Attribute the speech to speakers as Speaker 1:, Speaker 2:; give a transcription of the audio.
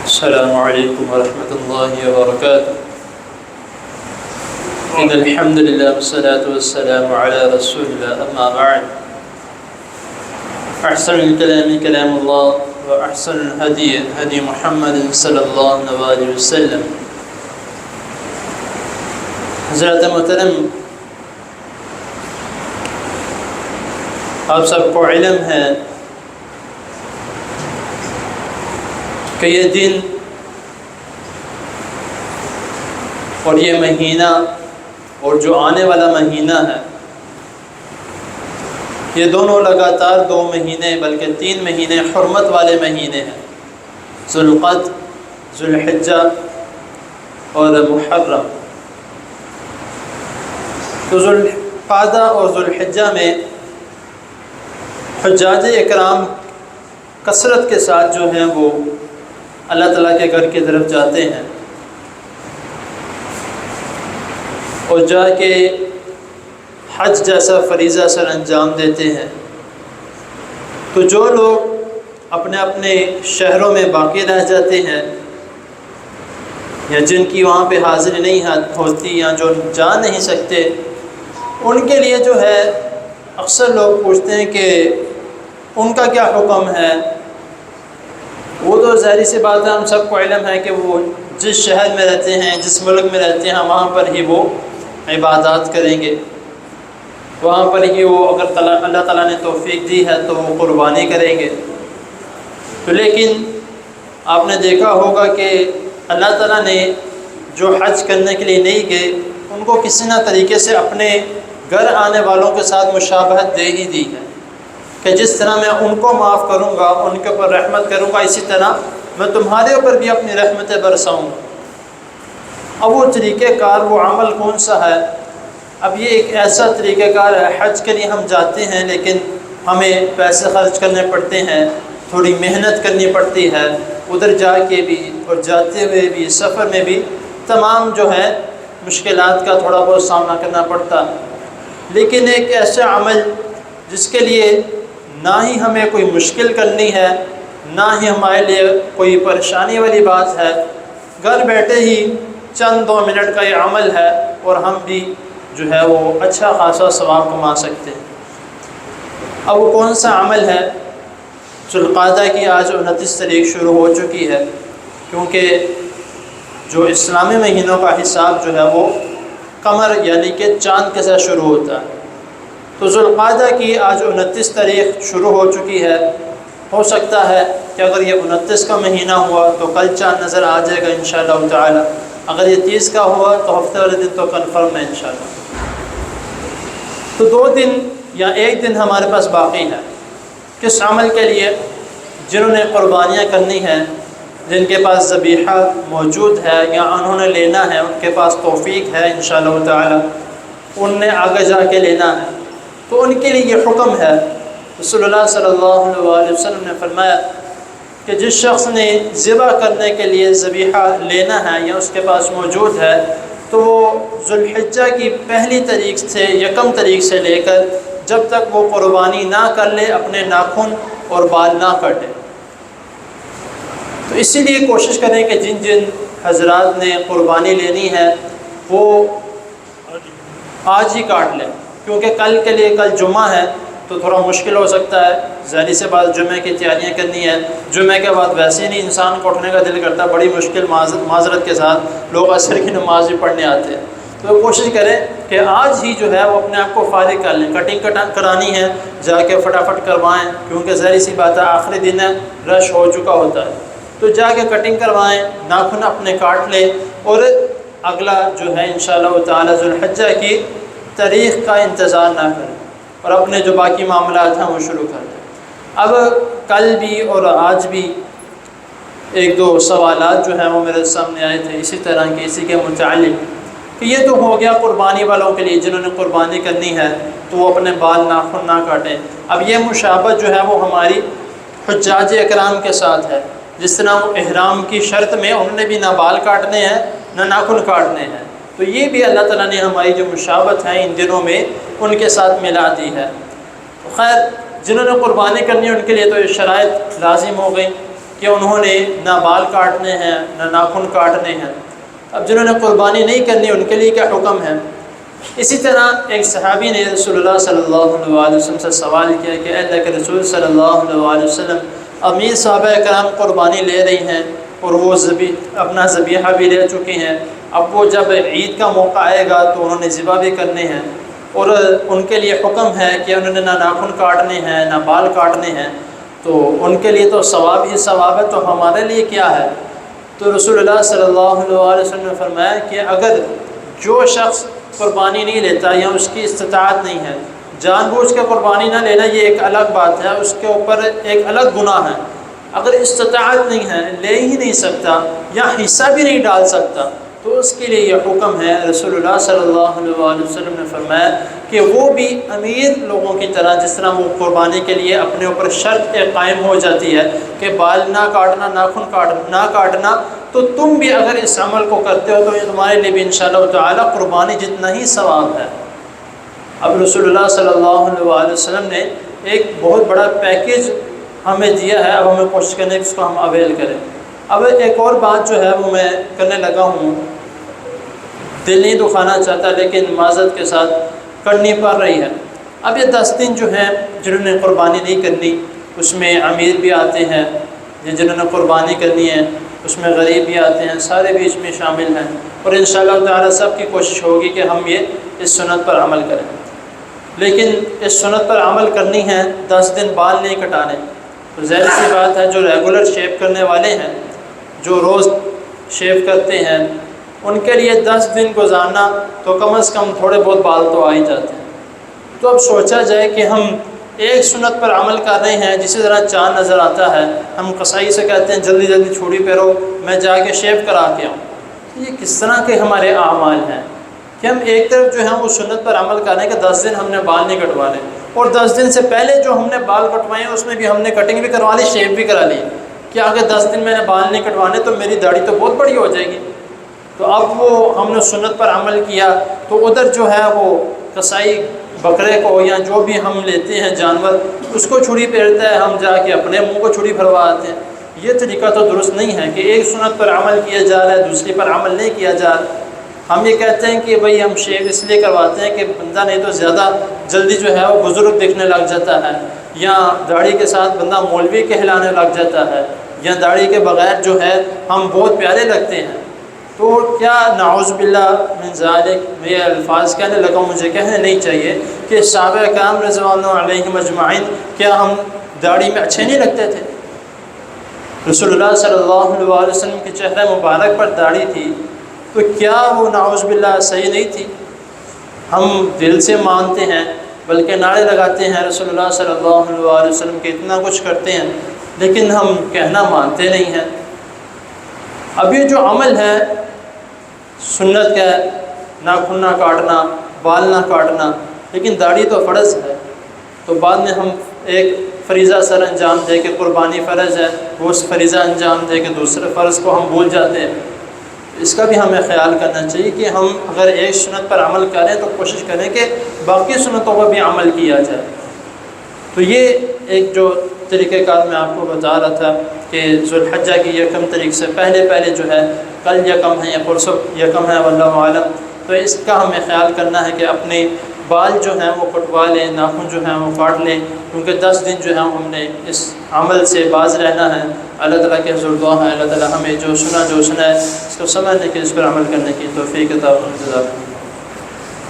Speaker 1: السلام علیکم ورحمۃ اللہ وبرکاتہ۔ ان الحمد للہ والصلاة والسلام علی رسول اللہ، اما بعد، احسن الکلام کلام اللہ واحسن الہدی ہدی محمد صلی اللہ علیہ وسلم۔ حضرات محترم، آپ سب کو علم ہے کہ یہ دن اور یہ مہینہ اور جو آنے والا مہینہ ہے، یہ دونوں لگاتار 2 مہینے بلکہ 3 مہینے حرمت والے مہینے ہیں، ذوالقعدہ، ذوالحجہ اور محرم۔ تو ذوالقعدہ اور ذوالحجہ میں حجاج اکرام کثرت کے ساتھ جو ہیں وہ اللہ تعالیٰ کے گھر کی طرف جاتے ہیں اور جا کے حج جیسا فریضہ سر انجام دیتے ہیں۔ تو جو لوگ اپنے اپنے شہروں میں باقی رہ جاتے ہیں یا جن کی وہاں پہ حاضری نہیں ہوتی یا جو جا نہیں سکتے، ان کے لیے جو ہے اکثر لوگ پوچھتے ہیں کہ ان کا کیا حکم ہے۔ وہ تو ظاہری سی بات ہے، ہم سب کو علم ہے کہ وہ جس شہر میں رہتے ہیں، جس ملک میں رہتے ہیں، وہاں پر ہی وہ عبادات کریں گے، وہاں پر ہی وہ اگر اللہ تعالیٰ نے توفیق دی ہے تو وہ قربانی کریں گے۔ تو لیکن آپ نے دیکھا ہوگا کہ اللہ تعالیٰ نے جو حج کرنے کے لیے نہیں گئے، ان کو کسی نہ طریقے سے اپنے گھر آنے والوں کے ساتھ مشابہت دے ہی دی ہے کہ جس طرح میں ان کو معاف کروں گا، ان کے اوپر رحمت کروں گا، اسی طرح میں تمہارے اوپر بھی اپنی رحمتیں برساؤں گا۔ اب وہ طریقہ کار، وہ عمل کون سا ہے؟ اب یہ ایک ایسا طریقہ کار ہے، حج کے لیے ہم جاتے ہیں لیکن ہمیں پیسے خرچ کرنے پڑتے ہیں، تھوڑی محنت کرنی پڑتی ہے، ادھر جا کے بھی اور جاتے ہوئے بھی، سفر میں بھی تمام جو ہے مشکلات کا تھوڑا بہت سامنا کرنا پڑتا ہے۔ لیکن ایک ایسا عمل جس کے لیے نہ ہی ہمیں کوئی مشکل کرنی ہے، نہ ہی ہمارے لیے کوئی پریشانی والی بات ہے، گھر بیٹھے ہی چند 2 منٹ کا یہ عمل ہے اور ہم بھی جو ہے وہ اچھا خاصا ثواب کما سکتے ہیں۔ اب وہ کون سا عمل ہے؟ ذوالقعدہ کی آج 29 تاریخ شروع ہو چکی ہے، کیونکہ جو اسلامی مہینوں کا حساب جو ہے وہ قمر یعنی کہ چاند کے ساتھ شروع ہوتا ہے۔ تو ذوالقعدہ کی آج 29 تاریخ شروع ہو چکی ہے۔ ہو سکتا ہے کہ اگر یہ 29 کا مہینہ ہوا تو کل چاند نظر آ جائے گا انشاءاللہ تعالی، اگر یہ 30 کا ہوا تو ہفتے والے دن تو کنفرم ہے انشاءاللہ۔ تو 2 دن یا 1 دن ہمارے پاس باقی ہے کس عمل کے لیے؟ جنہوں نے قربانیاں کرنی ہیں، جن کے پاس ذبیحہ موجود ہے یا انہوں نے لینا ہے، ان کے پاس توفیق ہے انشاءاللہ تعالی، ان نے آگے جا کے لینا ہے، تو ان کے لیے یہ حکم ہے۔ رسول اللہ صلی اللہ علیہ وسلم نے فرمایا کہ جس شخص نے ذبح کرنے کے لیے ذبیحہ لینا ہے یا اس کے پاس موجود ہے، تو وہ ذوالحجہ کی 1 تاریخ سے 1 تاریخ سے لے کر جب تک وہ قربانی نہ کر لے، اپنے ناخن اور بال نہ کاٹے۔ تو اسی لیے کوشش کریں کہ جن جن حضرات نے قربانی لینی ہے وہ آج ہی کاٹ لیں، کیونکہ کل کے لیے کل جمعہ ہے تو تھوڑا مشکل ہو سکتا ہے۔ ظاہری سے بات جمعہ کی تیاریاں کرنی ہے، جمعہ کے بعد ویسے ہی نہیں انسان کو اٹھنے کا دل کرتا، بڑی مشکل معذرت کے ساتھ لوگ عصر کی نماز بھی پڑھنے آتے ہیں۔ تو کوشش کریں کہ آج ہی جو ہے وہ اپنے آپ کو فارغ کر لیں، کٹنگ کرانی ہے جا کے فٹافٹ کروائیں، کیونکہ ظاہری سی بات ہے آخری دن ہے، رش ہو چکا ہوتا ہے، تو جا کے کٹنگ کروائیں، ناخن اپنے کاٹ لیں اور اگلا جو ہے انشاءاللہ تعالی ذوالحجہ کی تاریخ کا انتظار نہ کریں اور اپنے جو باقی معاملات ہیں وہ شروع کر دیں۔ اب کل بھی اور آج بھی 1-2 سوالات جو ہیں وہ میرے سامنے آئے تھے اسی طرح کے، اسی کے متعلق، کہ یہ تو ہو گیا قربانی والوں کے لیے، جنہوں نے قربانی کرنی ہے تو وہ اپنے بال ناخن نہ کاٹیں۔ اب یہ مشابہت جو ہے وہ ہماری حجاج اکرام کے ساتھ ہے، جس طرح وہ احرام کی شرط میں انہوں نے بھی نہ بال کاٹنے ہیں نہ ناخن کاٹنے ہیں، تو یہ بھی اللہ تعالیٰ نے ہماری جو مشابہت ہے ان دنوں میں ان کے ساتھ ملا دی ہے۔ خیر، جنہوں نے قربانی کرنی ہے ان کے لیے تو یہ شرائط لازم ہو گئی کہ انہوں نے نہ بال کاٹنے ہیں نہ ناخن کاٹنے ہیں۔ اب جنہوں نے قربانی نہیں کرنی ان کے لیے کیا حکم ہے؟ اسی طرح ایک صحابی نے رسول اللہ صلی اللہ علیہ وسلم سے سوال کیا کہ اے اللہ کے رسول صلی اللہ علیہ وسلم، امیر صحابہ کرام قربانی لے رہی ہیں اور وہ اپنا ذبیحہ بھی لے چکی ہیں، اب وہ جب عید کا موقع آئے گا تو انہوں نے ذبح بھی کرنے ہیں اور ان کے لیے حکم ہے کہ انہوں نے نہ ناخن کاٹنے ہیں نہ بال کاٹنے ہیں، تو ان کے لیے تو ثواب ہی ثواب ہے، تو ہمارے لیے کیا ہے؟ تو رسول اللہ صلی اللہ علیہ وسلم نے فرمایا کہ اگر جو شخص قربانی نہیں لیتا یا اس کی استطاعت نہیں ہے، جان بوجھ کے قربانی نہ لینا یہ ایک الگ بات ہے، اس کے اوپر ایک الگ گناہ ہے۔ اگر استطاعت نہیں ہے، لے ہی نہیں سکتا یا حصہ بھی نہیں ڈال سکتا، تو اس کے لیے یہ حکم ہے۔ رسول اللہ صلی اللہ علیہ وسلم نے فرمایا کہ وہ بھی امیر لوگوں کی طرح، جس طرح وہ قربانی کے لیے اپنے اوپر شرط قائم ہو جاتی ہے کہ بال نہ کاٹنا، ناخن نہ کاٹنا، تو تم بھی اگر اس عمل کو کرتے ہو تو یہ تمہارے لیے بھی انشاءاللہ تعالیٰ قربانی جتنا ہی ثواب ہے۔ اب رسول اللہ صلی اللہ علیہ وسلم نے ایک بہت بڑا پیکیج ہمیں دیا ہے، اب ہمیں کوشش کرنے اس کو ہم اویل کریں۔ اب ایک اور بات جو ہے وہ میں کرنے لگا ہوں، دل نہیں دکھانا چاہتا لیکن معذرت کے ساتھ کرنی پڑ رہی ہے۔ اب یہ 10 دن جو ہیں جنہوں نے قربانی نہیں کرنی، اس میں امیر بھی آتے ہیں، جنہوں نے قربانی کرنی ہے اس میں غریب بھی آتے ہیں، سارے بھی اس میں شامل ہیں، اور انشاءاللہ تعالیٰ سب کی کوشش ہوگی کہ ہم یہ اس سنت پر عمل کریں۔ لیکن اس سنت پر عمل کرنی ہے، 10 دن بال نہیں کٹانے، تو ظاہر سی بات ہے جو ریگولر شیو کرنے والے ہیں، جو روز شیو کرتے ہیں، ان کے لیے 10 دن گزارنا تو کم از کم تھوڑے بہت بال تو آ ہی جاتے ہیں۔ تو اب سوچا جائے کہ ہم ایک سنت پر عمل کر رہے ہیں، جسی طرح چاند نظر آتا ہے، ہم قصائی سے کہتے ہیں جلدی جلدی چھڑی پھیرو میں جا کے شیو کرا کے آؤں۔ یہ کس طرح کے ہمارے اعمال ہیں کہ ہم ایک طرف جو ہے وہ سنت پر عمل کر رہے ہیں کہ 10 دن ہم نے بال نہیں کٹوانے، اور 10 دن سے پہلے جو ہم نے بال کٹوائے ہیں اس میں بھی ہم نے کٹنگ بھی کروا لی، شیو بھی کرا لی، کہ آگے 10 دن میں نے بال نہیں کٹوانے تو میری داڑھی تو بہت بڑی ہو جائے گی۔ تو اب وہ ہم نے سنت پر عمل کیا تو ادھر جو ہے وہ قصائی بکرے کو یا جو بھی ہم لیتے ہیں جانور اس کو چھڑی پھیرتا ہے، ہم جا کے اپنے منہ کو چھڑی پھروا آتے ہیں۔ یہ طریقہ تو درست نہیں ہے کہ ایک سنت پر عمل کیا جا رہا ہے دوسری پر عمل نہیں کیا جا رہا۔ ہم یہ کہتے ہیں کہ بھئی ہم شیو اس لیے کرواتے ہیں کہ بندہ نہیں تو زیادہ جلدی جو ہے وہ بزرگ دکھنے لگ جاتا ہے، یا داڑھی کے ساتھ بندہ مولوی کہلانے لگ جاتا ہے، یا داڑھی کے بغیر جو ہے ہم بہت پیارے لگتے ہیں۔ تو کیا نعوذ باللہ من ذالک، یہ الفاظ کہنے لگا مجھے کہنے نہیں چاہیے کہ صحابہ کرام رضوان اللہ علیہم اجمعین کیا ہم داڑھی میں اچھے نہیں لگتے تھے؟ رسول اللہ صلی اللہ علیہ وسلم کے چہرہ مبارک پر داڑھی تھی تو کیا وہ نعوذ باللہ صحیح نہیں تھی؟ ہم دل سے مانتے ہیں بلکہ نعرے لگاتے ہیں رسول اللہ صلی اللہ علیہ وسلم کے، اتنا کچھ کرتے ہیں لیکن ہم کہنا مانتے نہیں ہیں۔ اب یہ جو عمل ہے سنت کا، ناخن نہ کاٹنا، بال نہ کاٹنا، لیکن داڑھی تو فرض ہے، تو بعد میں ہم ایک فریضہ سر انجام دے کے قربانی فرض ہے، وہ اس فریضہ انجام دے کے دوسرے فرض کو ہم بھول جاتے ہیں۔ اس کا بھی ہمیں خیال کرنا چاہیے کہ ہم اگر ایک سنت پر عمل کریں تو کوشش کریں کہ باقی سنتوں پر بھی عمل کیا جائے۔ تو یہ ایک جو طریقہ کار میں آپ کو بتا رہا تھا کہ ذوالحجہ کی یکم تاریخ سے پہلے جو ہے، کل یکم ہے یا پرسوں یکم ہے واللہ عالم، تو اس کا ہمیں خیال کرنا ہے کہ اپنے بال جو ہیں وہ کٹوا لیں، ناخن جو ہیں وہ کاٹ لیں، کیونکہ 10 دن جو ہے ہم نے اس عمل سے باز رہنا ہے۔ اللہ تعالیٰ کے حضور دعا ہے اللہ تعالیٰ ہمیں جو سنا ہے اس کو سمجھنے کی، اس پر عمل کرنے کی توفیق عطا فرمائے۔